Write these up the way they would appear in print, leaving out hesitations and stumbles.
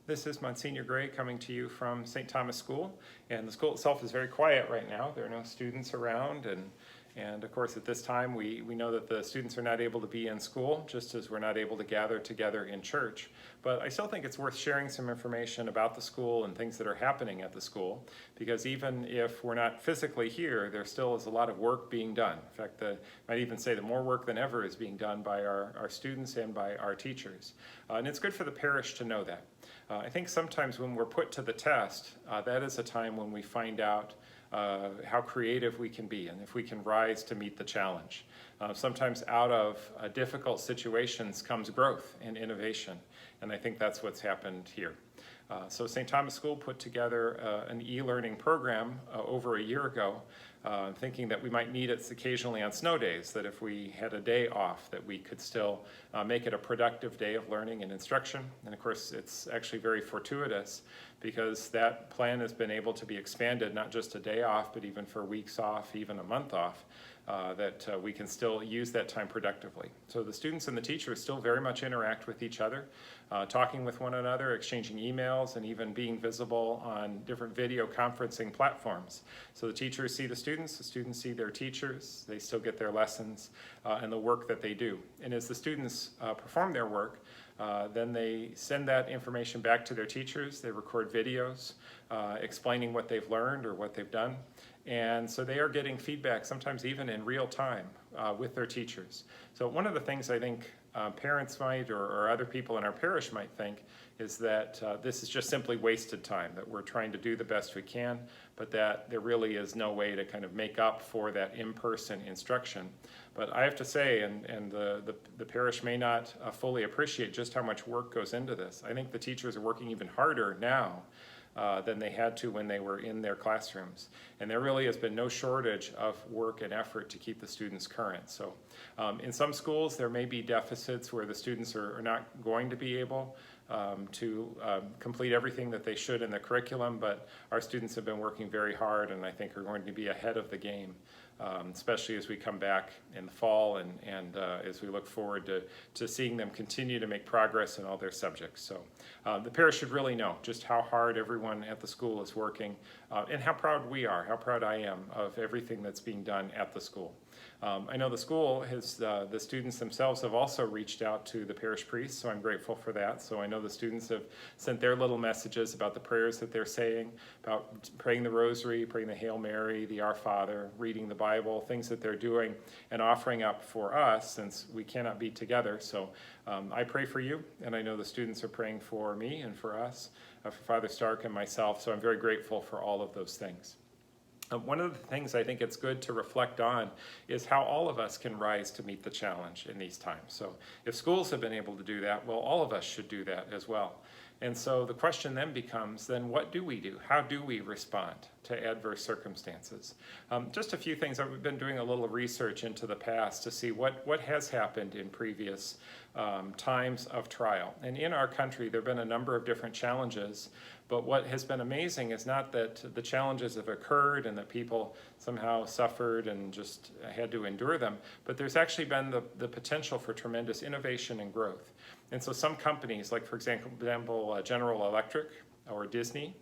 This is Monsignor Gray coming to you from St. Thomas School, and the school itself is very quiet right now. There are no students around, and of course at this time we know that the students are not able to be in school, just as we're not able to gather together in church. But I still think it's worth sharing some information about the school and things that are happening at the school, because even if we're not physically here, there still is a lot of work being done. In fact, I might even say that more work than ever is being done by our students and by our teachers. And it's good for the parish to know that. I think sometimes when we're put to the test, that is a time when we find out how creative we can be and if we can rise to meet the challenge. Sometimes out of difficult situations comes growth and innovation, and I think that's what's happened here. So St. Thomas School put together an e-learning program over a year ago, thinking that we might need it occasionally on snow days, that if we had a day off that we could still make it a productive day of learning and instruction. And of course it's actually very fortuitous because that plan has been able to be expanded, not just a day off, but even for weeks off, even a month off, that we can still use that time productively. So the students and the teachers still very much interact with each other, talking with one another, exchanging emails, and even being visible on different video conferencing platforms. So the teachers see the students see their teachers, they still get their lessons and the work that they do. And as the students perform their work, then they send that information back to their teachers. They record videos explaining what they've learned or what they've done. And so they are getting feedback, sometimes even in real time, with their teachers. So one of the things I think parents might or other people in our parish might think is that this is just simply wasted time, that we're trying to do the best we can, but that there really is no way to kind of make up for that in-person instruction. But I have to say, and the parish may not fully appreciate just how much work goes into this. I think the teachers are working even harder now than they had to when they were in their classrooms. And there really has been no shortage of work and effort to keep the students current. So in some schools there may be deficits where the students are not going to be able to complete everything that they should in the curriculum, but our students have been working very hard and I think are going to be ahead of the game, especially as we come back in the fall and as we look forward to seeing them continue to make progress in all their subjects. So the parish should really know just how hard everyone at the school is working and how proud we are, how proud I am of everything that's being done at the school. I know the school has, the students themselves have also reached out to the parish priest, so I'm grateful for that. So I know the students have sent their little messages about the prayers that they're saying, about praying the rosary, praying the Hail Mary, the Our Father, reading the Bible, things that they're doing and offering up for us since we cannot be together. So I pray for you, and I know the students are praying for me and for us, for Father Stark and myself, so I'm very grateful for all of those things. One of the things I think it's good to reflect on is how all of us can rise to meet the challenge in these times. So if schools have been able to do that, well, all of us should do that as well. And so the question then becomes, then what do we do? How do we respond to adverse circumstances? Just a few things. I've been doing a little research into the past to see what has happened in previous times of trial. And in our country, there have been a number of different challenges, but what has been amazing is not that the challenges have occurred and that people somehow suffered and just had to endure them, but there's actually been the potential for tremendous innovation and growth. And so some companies, like for example, General Electric or Disney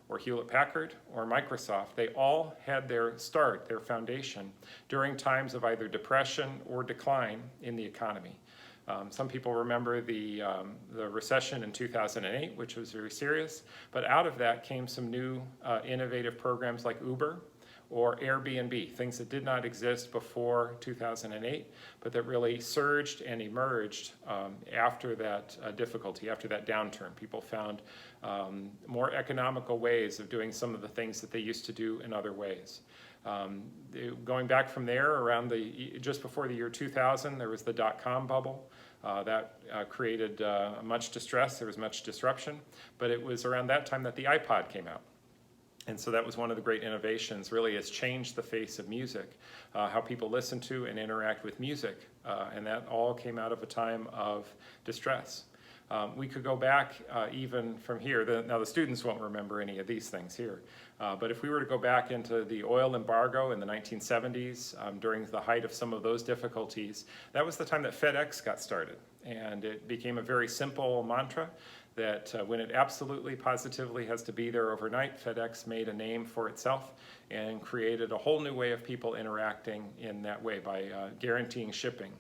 or Hewlett-Packard or Microsoft, they all had their start, their foundation, during times of either depression or decline in the economy. Some people remember the recession in 2008, which was very serious, but out of that came some new innovative programs like Uber or Airbnb, things that did not exist before 2008, but that really surged and emerged after that difficulty, after that downturn. People found more economical ways of doing some of the things that they used to do in other ways. Going back from there, around just before the year 2000, there was the dot-com bubble. That created much distress, there was much disruption, but it was around that time that the iPod came out. And so that was one of the great innovations, really has changed the face of music, how people listen to and interact with music, and that all came out of a time of distress. We could go back even from here. Now the students won't remember any of these things here, but if we were to go back into the oil embargo in the 1970s, during the height of some of those difficulties, that was the time that FedEx got started. And it became a very simple mantra that when it absolutely, positively has to be there overnight, FedEx made a name for itself and created a whole new way of people interacting in that way by guaranteeing shipping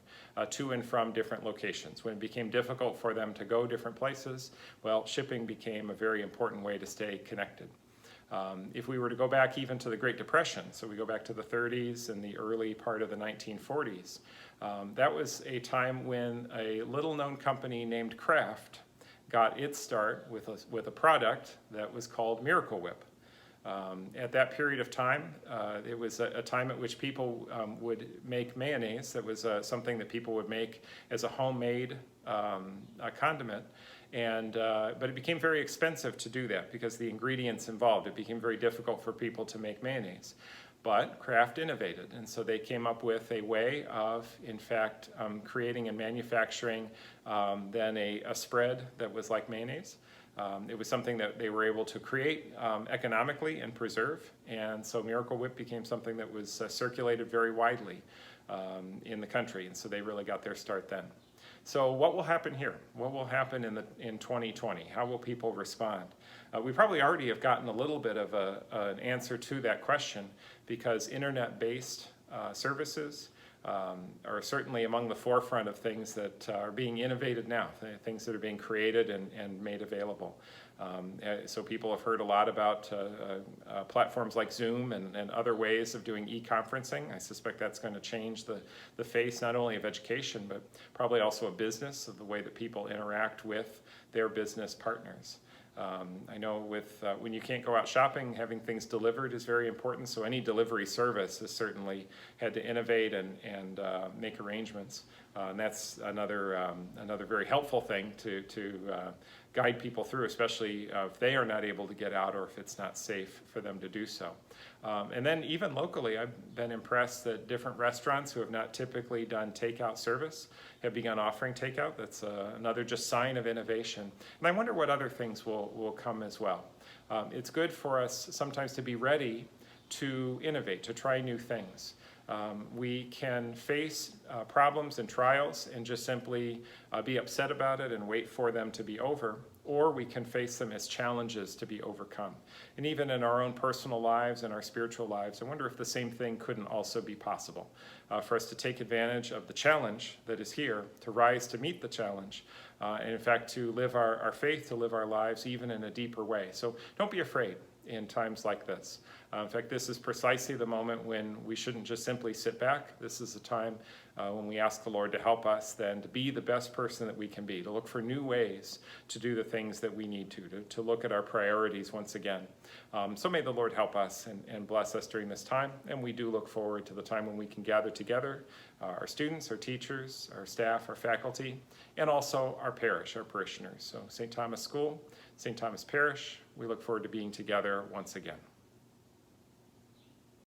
to and from different locations. When it became difficult for them to go different places, well, shipping became a very important way to stay connected. If we were to go back even to the Great Depression, so we go back to the 30s and the early part of the 1940s, that was a time when a little-known company named Kraft got its start with a product that was called Miracle Whip. At that period of time, it was a time at which people would make mayonnaise. That was something that people would make as a homemade condiment. But it became very expensive to do that because the ingredients involved. It became very difficult for people to make mayonnaise. But Kraft innovated, and so they came up with a way of, in fact, creating and manufacturing then a spread that was like mayonnaise. It was something that they were able to create economically and preserve, and so Miracle Whip became something that was circulated very widely in the country, and so they really got their start then. So what will happen here? What will happen in 2020? How will people respond? We probably already have gotten a little bit of an answer to that question because internet-based services are certainly among the forefront of things that are being innovated now, things that are being created and made available. So people have heard a lot about platforms like Zoom and other ways of doing e-conferencing. I suspect that's going to change the face not only of education, but probably also of business, of the way that people interact with their business partners. I know when you can't go out shopping, having things delivered is very important, so any delivery service has certainly had to innovate and make arrangements. And that's another very helpful thing to guide people through, especially if they are not able to get out or if it's not safe for them to do so. And then even locally, I've been impressed that different restaurants who have not typically done takeout service have begun offering takeout. That's another just sign of innovation. And I wonder what other things will come as well. It's good for us sometimes to be ready to innovate, to try new things. We can face problems and trials and just simply be upset about it and wait for them to be over, or we can face them as challenges to be overcome. And even in our own personal lives and our spiritual lives, I wonder if the same thing couldn't also be possible for us to take advantage of the challenge that is here, to rise to meet the challenge, and in fact to live our faith, to live our lives even in a deeper way. So don't be afraid in times like this. In fact, this is precisely the moment when we shouldn't just simply sit back. This is the time when we ask the Lord to help us then to be the best person that we can be, to look for new ways to do the things that we need to look at our priorities once again. So may the Lord help us and bless us during this time, and we do look forward to the time when we can gather together, our students, our teachers, our staff, our faculty, and also our parish, our parishioners. So St. Thomas School, St. Thomas Parish, we look forward to being together once again.